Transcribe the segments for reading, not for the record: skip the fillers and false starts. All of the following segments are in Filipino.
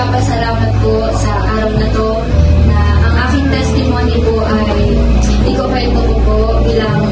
nagpapasalamat po sa araw na to na ang aking testimony po ay ikukwento ko po bilang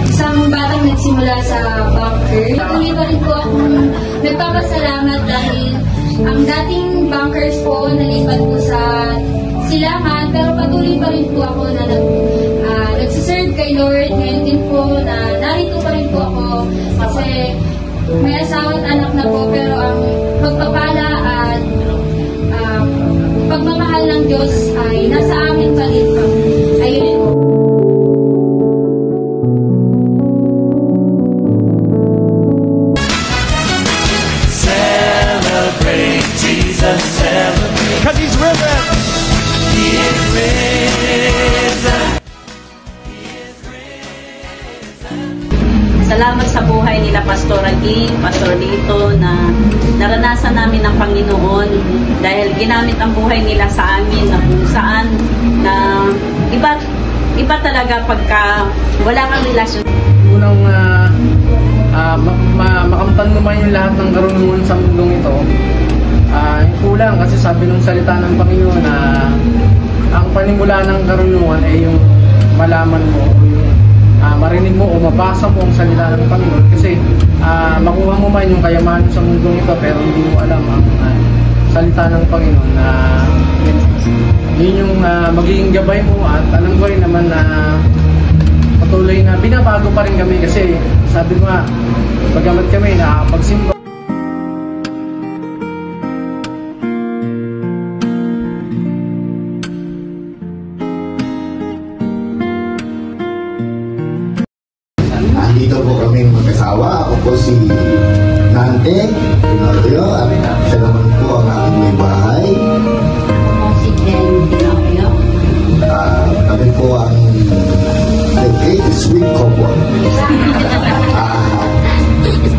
isang batang nagsimula sa bunker. Patuloy pa rin po akong nagpapasalamat dahil ang dating bunkers po nalipat po sa Silangan, pero patuloy pa rin po ako na nagsiserve kay Lord. Ngayon din po na narito pa rin po ako kasi may asawa at anak na po, pero ang pagpapala at pagmamahal ng Diyos ay nasa amin pa rin po. Ayun po. Celebrate Jesus, celebrate. 'Cause He's risen. He is risen. Salamat sa buhay nila Pastor Aging, Pastor Lito na naranasan namin ng Panginoon dahil ginamit ang buhay nila sa amin na kung saan na iba talaga pagka wala kang relasyon. Unang makamtan mo man yung lahat ng karunungan sa mundong ito, kulang kasi sabi ng salita ng Panginoon na ang panimula ng karunungan ay yung malaman mo, yung marinig mo o mabasa mo ang salita ng Panginoon. Kasi makuha mo man yung kayamanan sa mundong ito pero hindi mo alam ang salita ng Panginoon na yun yung magiging gabay mo. At alam ko rin naman na patuloy na binabago pa rin kami kasi sabi ko nga, pagamat kami nakakapagsimba. Dito po kami mag-asawa. Ako po si Nante Pinorio at siya naman po ang aking may bahay. Ako si Ken Pinorio. Kami po ang the great sweet couple.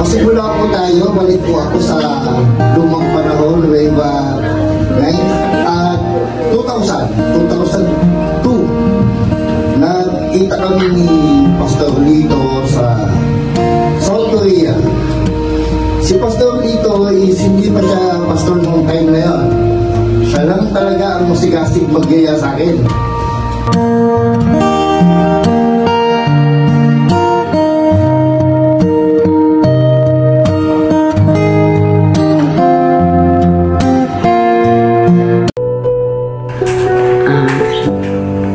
Pasimula po tayo, balik po ako sa lumang panahon, Nueva 2002. Nakita kami ni Pastor Lito sa South Korea. Si Pastor Lito is hindi pa siya pastor noong time na yun. Siya lang talaga ang musigasig magyaya sa akin.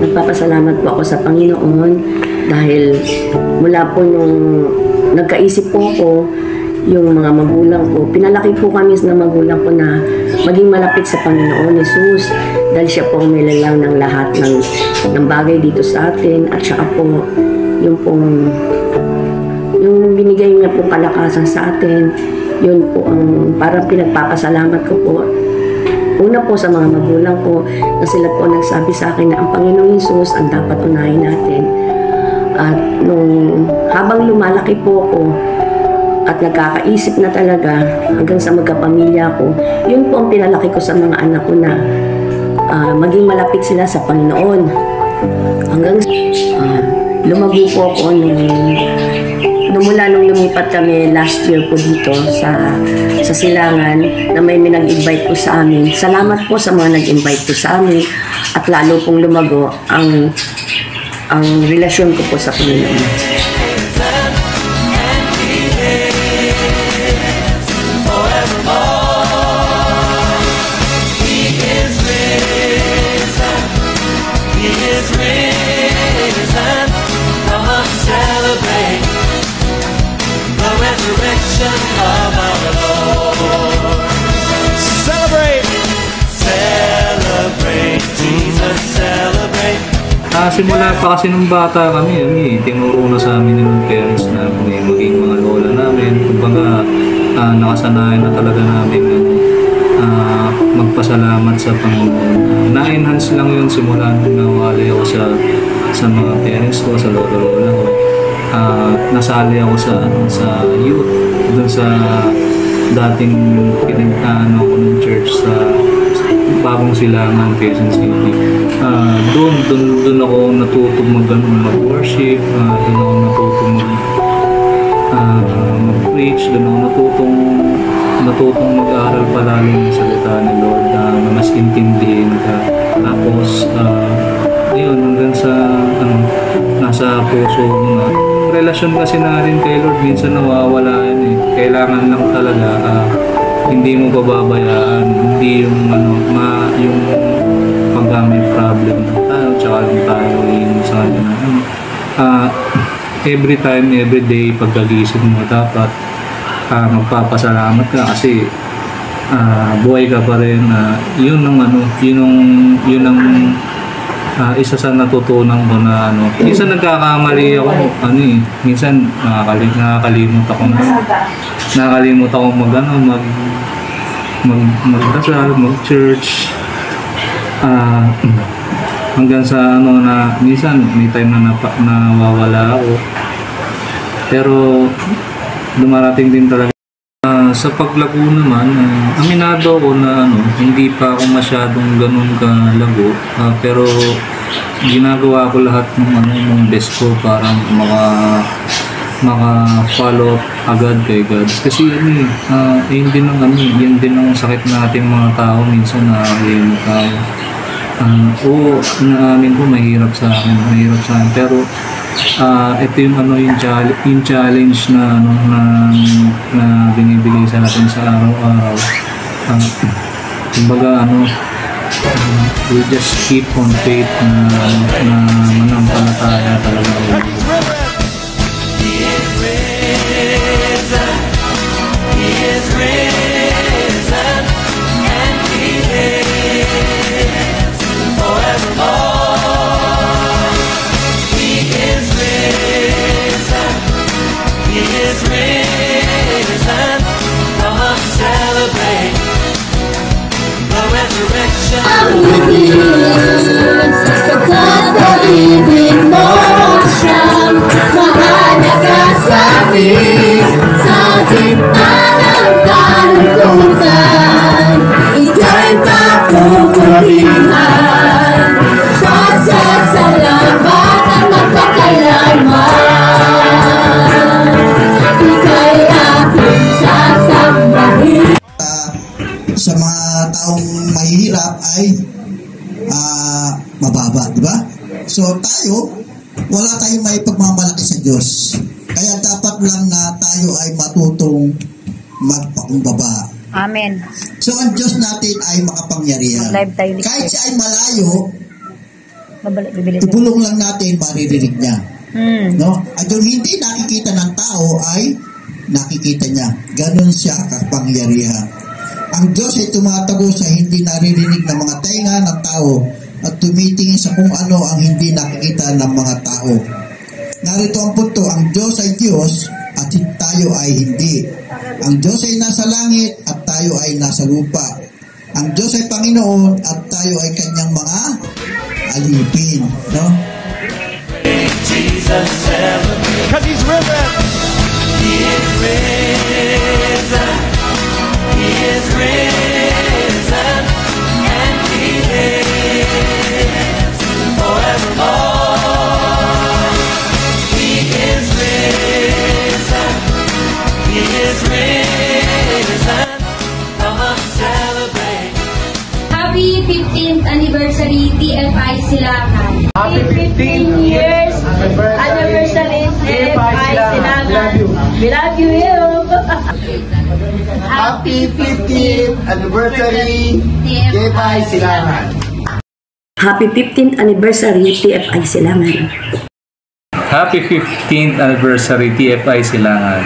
Nagpapasalamat po ako sa Panginoon dahil mula po nung nagkaisip po ako, yung mga magulang ko, pinalaki po kami ng magulang ko na maging malapit sa Panginoon Jesus dahil siya po ang nilalang ng lahat ng bagay dito sa atin at saka po yung binigay niya po kalakasan sa atin, yun po ang parang pinagpapasalamat ko po. Una po sa mga magulang ko na sila po nagsabi sa akin na ang Panginoong Jesus ang dapat unahin natin. At nung habang lumalaki po ako at nagkakaisip na talaga hanggang sa magkapamilya ko, yun po ang pinalaki ko sa mga anak ko na maging malapit sila sa Panginoon. Hanggang lumago po ako nung lumipat kami last year po dito sa Silangan na may nag-invite po sa amin. Salamat po sa mga nag-invite po sa amin at lalo pong lumago ang relasyon ko po sa Panginoon. Simula pa kasi nung bata kami, tinuro na sa amin ng parents namin, maging mga lola namin. Kumbaga, nakasanayan na talaga namin magpasalamat sa Panginoon. Na-enhance lang yun simula nung nawali ako sa mga parents ko, sa lola ko. Nasali ako sa youth, dun sa dating pinagkano ko ng church sa Bagong Silangan, Quezon City. Doon ako natutong mag-worship, doon ako natutong mag-preach, doon ako natutong natutong mag-aaral palalo ng salita ni Lord na mas intindihin ka. Tapos, yun, hanggang sa nasa puso mo na. Relasyon kasi natin kay Lord, minsan nawawala yan eh. Kailangan lang talaga, hindi mo bababayaan, hindi yung yung pag may problem tayo, tsaka lang tayo yung sa kanya every time, every day, pagkagising mo, dapat magpapasalamat ka kasi buhay ka pa rin. Yun ang isa sa natutunan ko na minsan nagkakamali ako, minsan nakakalimot ako magdasal, mag-church, hanggang sa na minsan may time na nawawala ako, pero dumarating din talaga. Sa paglago naman, aminado ako na hindi pa ako masyadong ganun kalago, pero ginagawa ko lahat ng best ko para maka-follow up agad kay God. Kasi yun din ang sakit nating mga tao, minsan nakakalimot tayo. Oo, naamin ko mahirap sa akin, pero ito yung challenge na binibigay sa atin sa araw-araw. Kumbaga we just keep on faith na manampalataya talaga. Sa mga taong mahihirap ay mababa, di ba? So tayo, wala tayong may pagmamalaki sa Diyos. Kaya dapat lang na tayo ay matutong magpakumbaba. Amen. So ang Diyos natin ay makapangyarihan. Kahit siya ay malayo, ibulong lang natin, maririnig niya. No? At yung hindi nakikita ng tao ay nakikita niya. Ganon siya kapangyarihan. Ang Diyos ay tumatago sa hindi naririnig ng mga tainga ng tao at tumitingin sa kung ano ang hindi nakikita ng mga tao. Narito ang punto, ang Diyos ay Diyos at tayo ay hindi. Ang Diyos ay nasa langit at tayo ay nasa lupa. Ang Diyos ay Panginoon at tayo ay kanyang mga alipin. No? Jesus, because He's risen. He is risen. He is risen, and He lives forevermore. He is risen. He is risen. Come on, celebrate. Happy 15th anniversary TFI Silangan. Happy 15 years anniversary TFI Silangan. We love you. Happy 15th anniversary TFI Silangan. Happy 15th anniversary TFI Silangan. Happy 15th anniversary TFI Silangan.